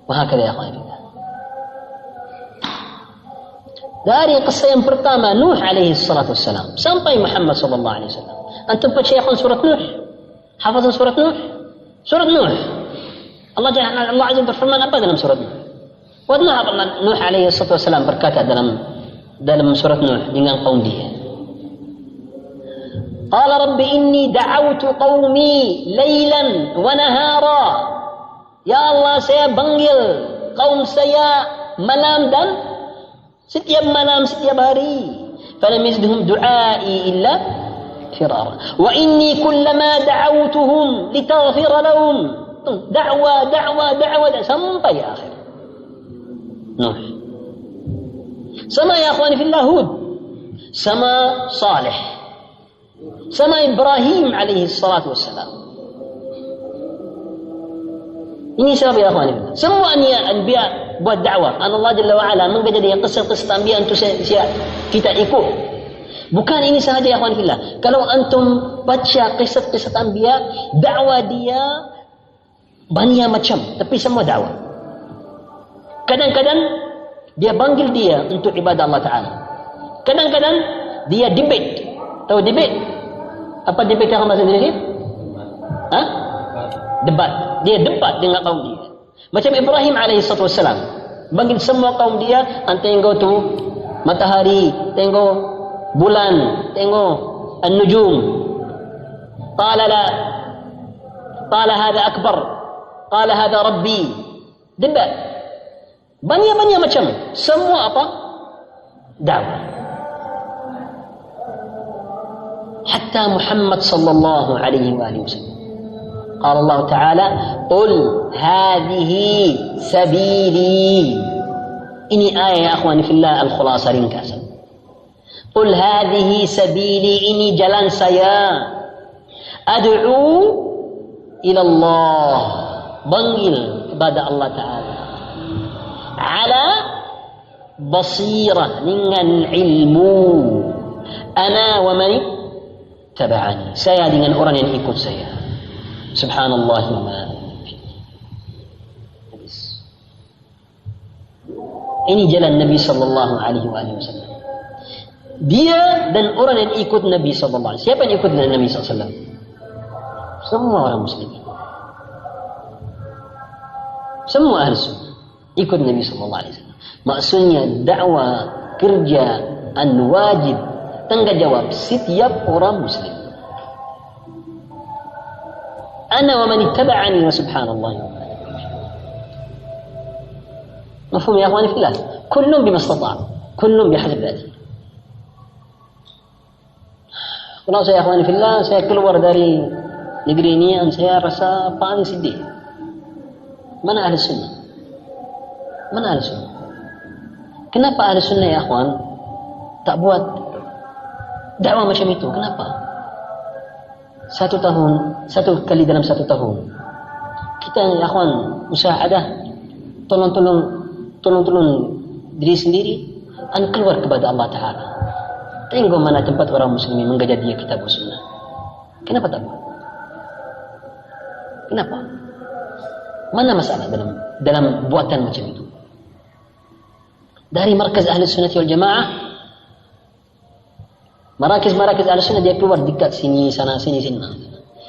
[SPEAKER 1] Wahakala ya akhwani. Dari kisah yang pertama Nuh alaihi salatu wassalam sampai Muhammad sallallahu alaihi wasallam. Antum percaya surat Nuh? Hafazan surat Nuh? Surat Nuh. Allah Azza berfirman apa dalam surat Nuh? Wa Nuh alaihi salatu wassalam berkata dalam surat Nuh dengan kaum dia. Qala rabbi inni da'awtu qaumi laylan wa nahara. Ya Allah, saya panggil kaum saya malam dan setiap malam, setiap hari. Falam yazdhum du'ai illa firara. Wa inni kullama da'awtuhum litaghfira lahum. Da'wa sampai akhir. Nuh. Sama ya akhwani fillah Hud. Sama Salih. Sama Ibrahim alaihi salatu wassalam. Ini sebab ya akhwani. Semua anbiya buat dakwah. Allah Jalla wa'ala menjadi kisah-kisah anbiya untuk kita ikut. Bukan ini sahaja ya akhwan fillah. Kalau antum baca kisah-kisah anbiya, dakwah dia banyak macam, tapi semua dakwah. Kadang-kadang dia panggil dia untuk ibadah Allah Ta'ala. Kadang-kadang dia debate. Tahu debate? Apa debate yang bahasa Indonesia? Debat. Dia debat dengan kaum dia. Macam Ibrahim alaihi salatu wassalam. Panggil semua kaum dia, tengok tu matahari, tengok bulan, tengok an-nujum. Qala la. Qala hadha akbar. Qala hadha rabbi. Debat. Banyak macam. Semua apa? Dakwah. Hatta Muhammad sallallahu alaihi wasallam. قال الله تعالى قل هذه سبيلي. Ini ayat ya akhwani fillah al-khulasa ringkasan. قل هذه سبيلي, ini jalan saya. Ad'u ila Allah, panggil kepada Allah Ta'ala. Ala basirah, dengan ilmu. Ana wa man taba'ani, saya dengan orang yang ikut saya. Subhanallah. Ini jalan Nabi sallallahu alaihi wasallam. Dia dan orang yang ikut Nabi sallallahu alaihi wasallam. Siapa yang ikut Nabi sallallahu alaihi wasallam? Semua orang muslim. Semua ahli sunnah ikut Nabi sallallahu alaihi wasallam. Maksudnya dakwah, kerja, wajib, tanggungjawab setiap orang muslim. أنا ومن اتبعني وسبحان الله. مفهوم يا أخواني في الله؟ كل بما استطاع، كل بحسب ذاته. Kalau saya akhwani fillah, saya keluar dari negeri ini, saya rasa paling sedih. Mana ahli sunnah? Mana ahli sunnah? Kenapa ahli sunnah ya akhwan tak buat dakwah macam itu? Kenapa? 1 tahun, 1 kali dalam 1 tahun. Kita ya akhwan musyahadah, tolong diri sendiri, keluar kepada Allah Ta'ala. Tengok mana tempat orang muslimin mengajar dia kitab sunnah. Kenapa tak buat? Kenapa? Mana masalah dalam buatan macam itu? Dari markaz ahli sunnah wal jamaah, marakis ahli sunnah dia keluar dekat sini, sana, sini.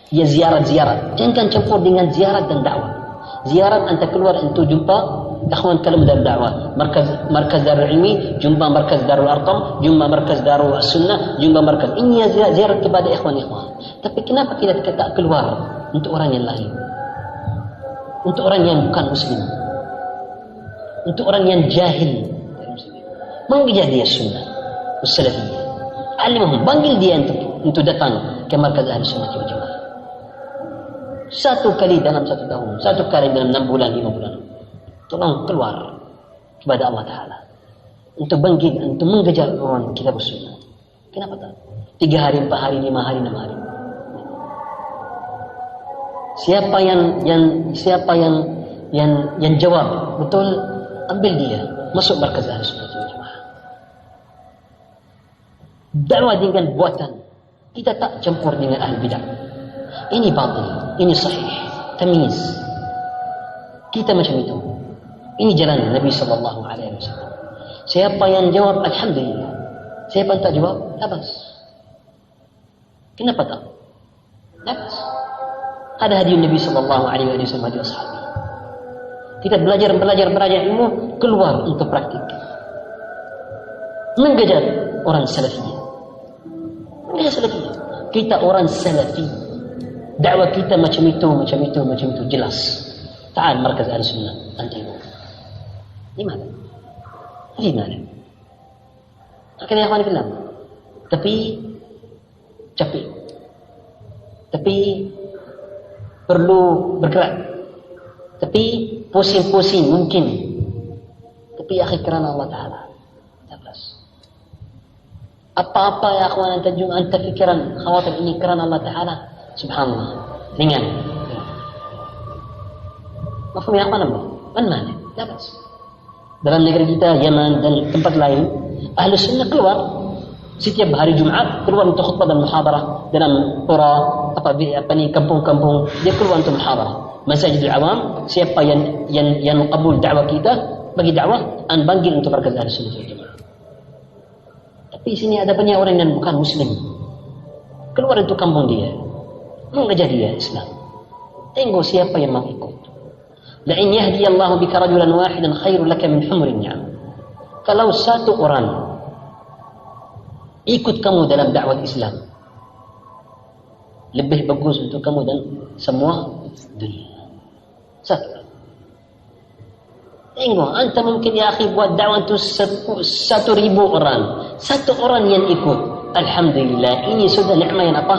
[SPEAKER 1] Dia ziarat. Jangan campur dengan ziarat dan dakwah. Ziarat anda keluar untuk jumpa ikhwan kalam dar dakwah, markaz darul ilmi, jumpa markaz darul arqam, jumpa markaz darul sunnah, jumpa markaz. Ini ziarah kepada ikhwan. Tapi kenapa kita tak keluar untuk orang yang lain? Untuk orang yang bukan muslim, untuk orang yang jahil, mengajar dia sunnah salafiyah, alimahum, panggil dia untuk datang ke markaz ahli sunnah wal jamaah. Satu kali dalam 1 tahun, satu kali dalam 6 bulan, 5 bulan. Tolong keluar kepada Allah Ta'ala untuk bangkit, untuk mengejar orang kitab sunnah. Kenapa tak? 3 hari, 4 hari, 5 hari, 6 hari. Siapa yang jawab betul, ambil dia masuk markaz ahli sunnah wal jamaah. Dakwah dengan buatan, kita tak campur dengan ahli bidah. Ini batil, ini sahih, tamyiz. Kita macam itu. Ini jalan Nabi sallallahu alaihi wasallam. Siapa yang jawab, alhamdulillah. Siapa yang tak jawab, labas. Kenapa tak? Labas. Ada hadis Nabi sallallahu alaihi wasallam, hadis ashabi. Kita belajar ilmu, keluar untuk praktik. Mengajar orang salafiyah. Kita orang salafi. Dakwah kita macam itu jelas. Ta'al markaz ahli sunnah, antimu. Gimana? Akhirnya ikhwan fillah. Tapi capek. Tapi perlu bergerak. Tapi pusing-pusing mungkin. Tapi akhir kerana Allah Ta'ala. Apa-apa ya akhwan anta fikiran khawatir ini kerana Allah Ta'ala. Subhanallah. Ringan. Mafhum ya akhwan Allah? Mana? Dapat. Dalam negeri kita, Yaman dan tempat lain, ahli sunnah keluar setiap hari Jumaat, keluar untuk khutbah dan muhadarah dalam pura, kampung-kampung, dia keluar untuk muhadarah. Masjidil Awam, siapa yang qabul dakwah kita, bagi dakwah, panggil untuk markaz ahli sunnah wal jamaah. Tapi sini ada banyak orang yang bukan muslim. Keluar untuk kampung dia, mengajar dia Islam. Tengok siapa yang mau ikut. La'in yahdiyallahu bika rajulan wahidan khairul laka min humrin ni'am. Kalau satu orang ikut kamu dalam dakwah Islam, lebih bagus untuk kamu dan semua dunia. Satu. Tengok, anta mungkin ya akhi buat dakwah itu 1,000 orang. Satu orang yang ikut. Alhamdulillah, ini sudah nikmat yang apa?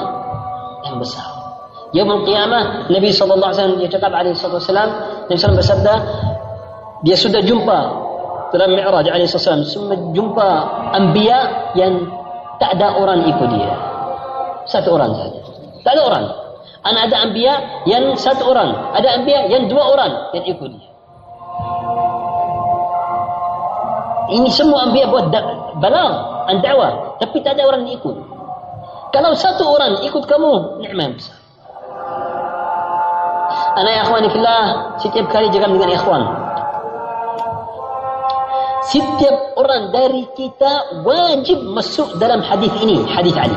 [SPEAKER 1] Yang besar. Yaumul qiyamah, Nabi SAW dia cakap alaihi wasallam, Nabi SAW bersabda, dia sudah jumpa dalam Mi'raj alaihi wasallam, semua jumpa anbiya yang tak ada orang ikut dia. Satu orang saja. Tak ada orang. Ada anbiya yang 1 orang, ada anbiya yang 2 orang yang ikut dia. Ini semua anbiya buat balang, dakwah, tapi tak ada orang yang ikut. Kalau 1 orang ikut kamu, nikmat besar. Ana ya akhwani fillah, setiap kali jaga dengan ikhwan. Setiap orang dari kita wajib masuk dalam hadis ini, hadis Ali.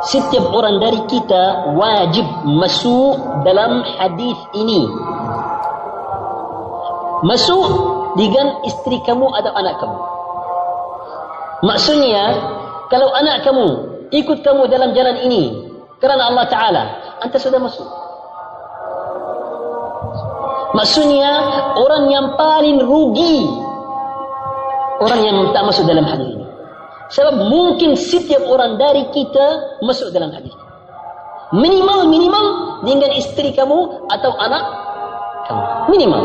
[SPEAKER 1] Setiap orang dari kita wajib masuk dalam hadis ini. Masuk dengan istri kamu atau anak kamu. Maksudnya, kalau anak kamu ikut kamu dalam jalan ini kerana Allah Ta'ala, anta sudah masuk. Maksudnya, orang yang paling rugi, orang yang tak masuk dalam hadis ini. Sebab mungkin setiap orang dari kita masuk dalam hadis ini. Minimal dengan istri kamu atau anak kamu. Minimal.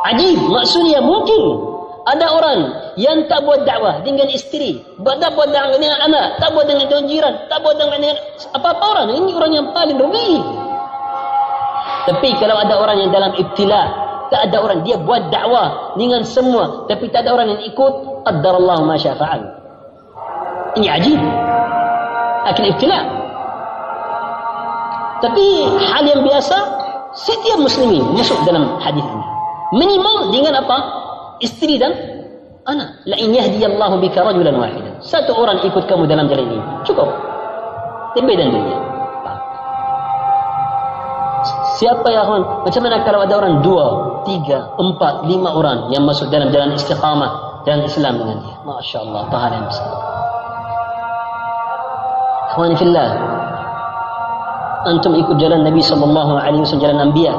[SPEAKER 1] Ajib, maksudnya mungkin ada orang yang tak buat dakwah dengan istri, tak buat dakwah dengan anak, tak buat dengan jiran, tak buat dengan apa-apa orang. Ini orang yang paling rugi. Tapi kalau ada orang yang dalam ibtila, tak ada orang, dia buat dakwah dengan semua, tapi tak ada orang yang ikut. Qaddarallahu ma syaa fa'al. Ini ajib. Akhir ibtila. Tapi hal yang biasa, setiap muslimin masuk dalam hadis ini. Minimal dengan apa? Istri dan anak. La in yahdiyallahu bika rajulan wahidan. Satu orang ikut kamu dalam jalan ini. Cukup. Lebih dan dunia. Siapa ya kawan? Macam mana kalau ada orang 2, 3, 4, 5 orang yang masuk dalam jalan istiqamah dalam Islam dengan dia? Masya Allah, pahala yang besar. Akhwani fillah, antum ikut jalan Nabi SAW, jalan Anbiya.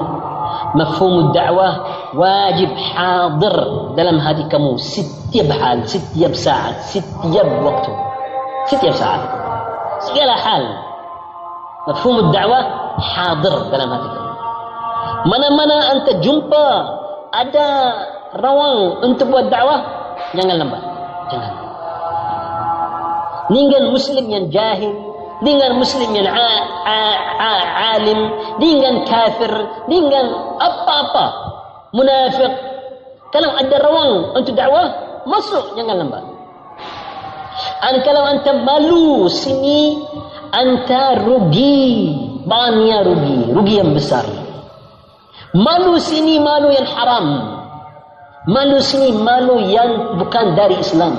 [SPEAKER 1] Mafhum dakwah wajib hadir dalam hati kamu setiap hal, setiap saat, setiap waktu, setiap saat, segala hal. Mafhum dakwah hadir dalam hati kamu. Mana-mana anda jumpa ada rawang untuk buat dakwah, jangan lambat, jangan. Dengan muslim yang jahil, dengan muslim yang alim, dengan kafir, dengan apa-apa, munafik, kalau ada rawang untuk dakwah, masuk, jangan lambat. Dan kalau anda malu sini, anda rugi, banyak rugi yang besar. Malu sini, malu yang haram. Malu sini, malu yang bukan dari Islam.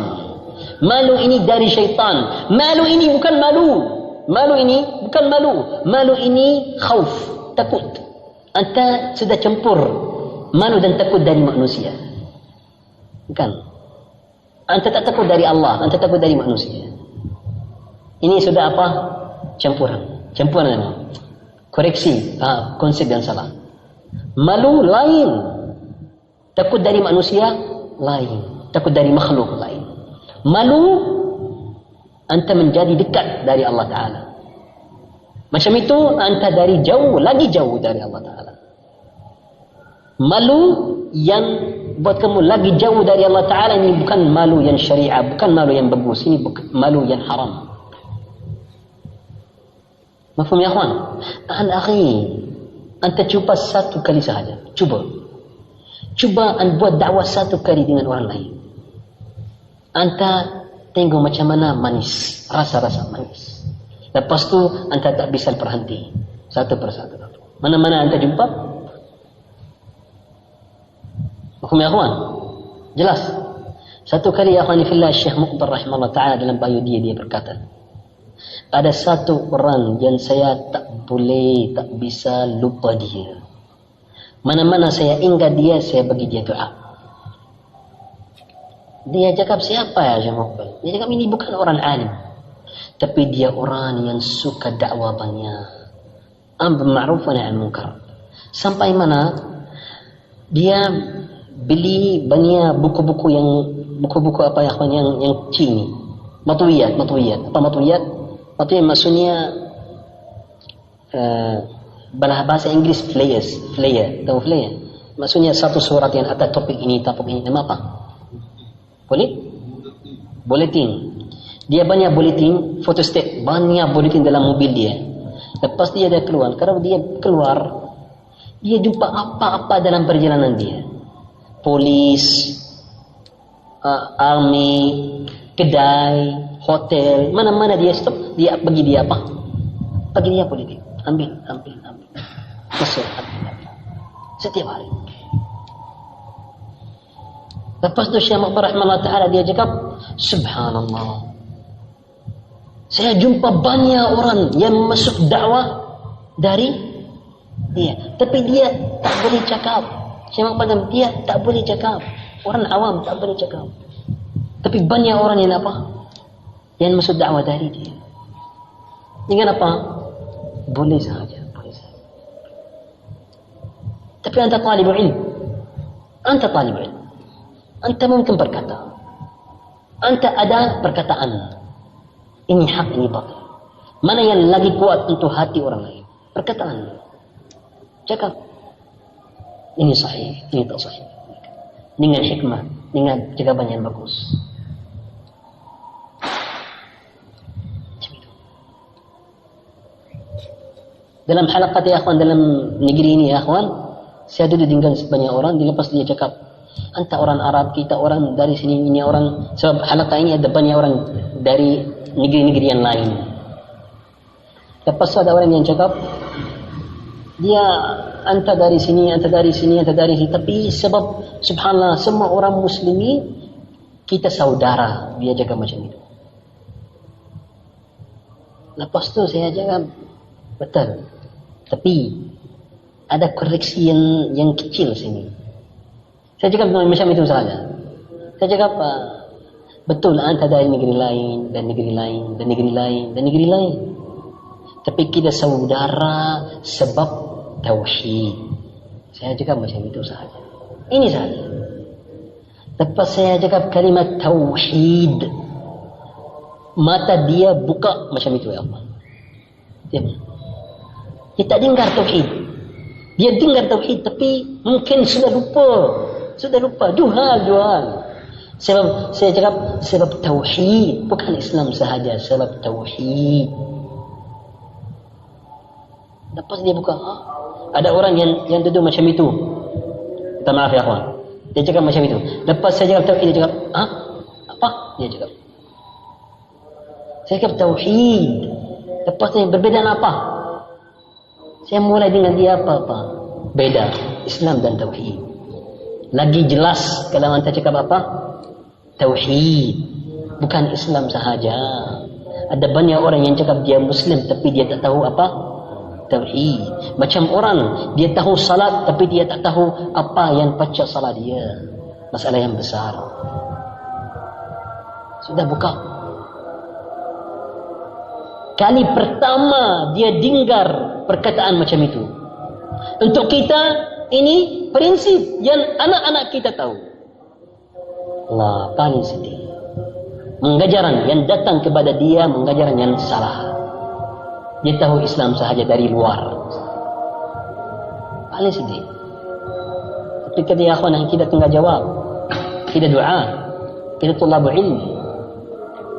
[SPEAKER 1] Malu ini dari syaitan. Malu ini bukan malu. Malu ini bukan malu. Malu ini khauf, takut. Anta sudah campur malu dan takut dari manusia. Bukan. Anta tak takut dari Allah, anta takut dari manusia. Ini sudah apa? Campuran. Campuran. Koreksi konsep yang salah. Malu lain, takut dari manusia lain, takut dari makhluk lain. Malu anta menjadi dekat dari Allah Ta'ala. Macam itu anta dari jauh, lagi jauh dari Allah Ta'ala. Malu yang buat kamu lagi jauh dari Allah Ta'ala ini bukan malu yang syariah, bukan malu yang bagus, ini malu yang haram. Mafhum ya akhwan? Akhi, anta cuba satu kali sahaja. Cuba anda buat dakwah satu kali dengan orang lain. Anta tengok macam mana manis, rasa-rasa manis. Lepas tu anta tak bisa berhenti satu persatu. Mana-mana anta jumpa. Mafhum ya akhwan? Jelas. Satu kali ya akhwani fillah, Syekh Muqbil rahimahullah ta'ala dalam bayu dia berkata, ada satu orang yang saya tak boleh, tak bisa lupa dia. Mana-mana saya ingat dia, saya bagi dia doa. Dia cakap, siapa ya Syekh Muqbil? Dia cakap, ini bukan orang alim, tapi dia orang yang suka dakwah banyak, amr ma'ruf wa nahy munkar. Sampai mana dia beli banyak buku-buku yang apa ya yang Cina, matwiyat. Apa matwiyat? Matwiyat maksudnya bahasa Inggris flyer, tahu flyer? Maksudnya satu surat yang ada topik ini, nama apa? Bulletin. Dia banyak bulletin, photostat, banyak bulletin dalam mobil dia. Lepas dia keluar, kalau dia keluar, dia jumpa apa-apa dalam perjalanan dia. Polis, army, kedai, hotel, mana-mana dia stop, dia bagi dia apa? Bagi dia politik. Ambil. Masuk, ambil. Setiap hari. Lepas tu Syekh Muqbil rahimahullah ta'ala dia cakap, subhanallah, saya jumpa banyak orang yang masuk dakwah dari dia, tapi dia tak boleh cakap. Syekh Muqbil dia tak boleh cakap. Orang awam tak boleh cakap. Tapi banyak orang yang apa? Yang masuk dakwah dari dia. Dengan apa? Boleh sahaja. Tapi anta talibul ilm. Anta mungkin berkata. Anta ada perkataan. Ini hak, ini batil. Mana yang lagi kuat untuk hati orang lain? Perkataan. Cakap. Ini sahih, ini tak sahih. Dengan hikmah, dengan jawaban yang bagus. Dalam halakat ya akhwan, dalam negeri ini ya akhwan, Saya duduk dengan banyak orang, dilepas dia cakap, anta orang Arab, kita orang dari sini, ini orang, sebab halaqah ini ada banyak orang dari negeri-negeri yang lain. Lepas itu ada orang yang cakap, dia anta dari sini, anta dari sini, anta dari sini. Tapi sebab subhanallah semua orang muslimi kita saudara, dia jaga macam itu. Lepas tu saya cakap betul. Tapi ada koreksi yang kecil sini. Saya cakap macam itu saja. Saya cakap betul anta dari negeri lain dan negeri lain dan negeri lain dan negeri lain. Tapi kita saudara sebab tauhid. Saya cakap macam itu saja. Ini saja. Lepas saya cakap kalimat tauhid, mata dia buka macam itu ya Allah. Dia tak dengar tauhid. Dia dengar tauhid tapi mungkin sudah lupa. Juhal. Sebab saya cakap sebab tauhid, bukan Islam sahaja, sebab tauhid. Lepas dia buka, ada orang yang duduk macam itu. Minta maaf ya kawan. Dia cakap macam itu. Lepas saya cakap tauhid, dia cakap, apa? Dia cakap. Saya cakap tauhid. Lepas saya berbeda apa? Saya mulai dengan dia apa-apa. Beda Islam dan tauhid. Lagi jelas kalau anda cakap apa? Tauhid. Bukan Islam sahaja. Ada banyak orang yang cakap dia Muslim tapi dia tak tahu apa? Tauhid. Macam orang dia tahu salat tapi dia tak tahu apa yang baca salat dia. Masalah yang besar. Sudah buka. Kali pertama dia dengar perkataan macam itu. Untuk kita ini prinsip yang anak-anak kita tahu. Allah paling sedih. Mengajaran yang datang kepada dia mengajaran yang salah. Dia tahu Islam sahaja dari luar. Paling sedih. Tapi ketika akhwan kita tinggal jawab, kita doa, kita tulabul ilmu.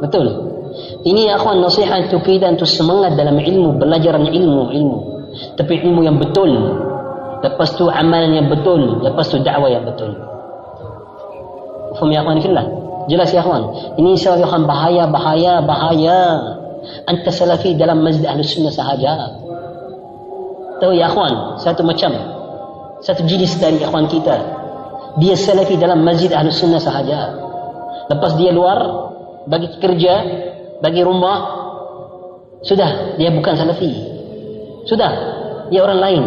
[SPEAKER 1] Betul. Ini akhwan nasihat untuk kita untuk semangat dalam ilmu, belajar ilmu. Tapi ilmu yang betul. Lepas tu amalan yang betul, lepas tu dakwah yang betul. Faham ya akhwan fillah? Jelas ya akhwan. Ini seorang bahaya. Anta salafi dalam masjid Ahlus Sunnah sahaja. Tahu ya akhwan, satu jenis dari akhwan kita. Dia salafi dalam masjid Ahlus Sunnah sahaja. Lepas dia luar, bagi kerja, bagi rumah, sudah, dia bukan salafi. Sudah, dia orang lain.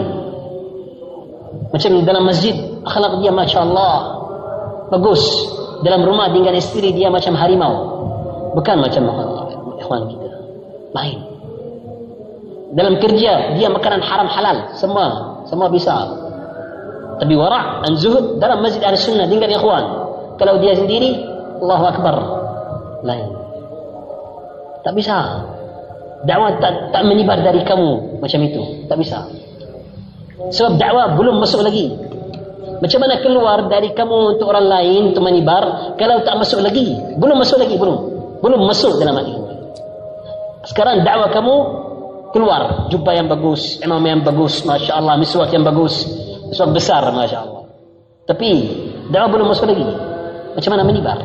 [SPEAKER 1] Macam dalam masjid, akhlak dia Masya Allah bagus. Dalam rumah dengan istri dia macam harimau. Bukan macam ikhwan kita. Lain. Dalam kerja dia makanan haram halal semua bisa. Tapi wara' an zuhud dalam masjid Ahlussunnah dengan ikhwan. Kalau dia sendiri Allahu Akbar. Lain. Tak bisa. Dakwah tak menyebar dari kamu macam itu. Tak bisa. Sebab dakwah belum masuk lagi. Macam mana keluar dari kamu untuk orang lain untuk menyebar kalau tak masuk lagi? Belum masuk lagi. Belum masuk dalam hati kamu. Sekarang dakwah kamu keluar, jubah yang bagus, imam yang bagus, Masya Allah, miswak yang bagus, miswak besar, Masya Allah. Tapi dakwah belum masuk lagi. Macam mana menyebar?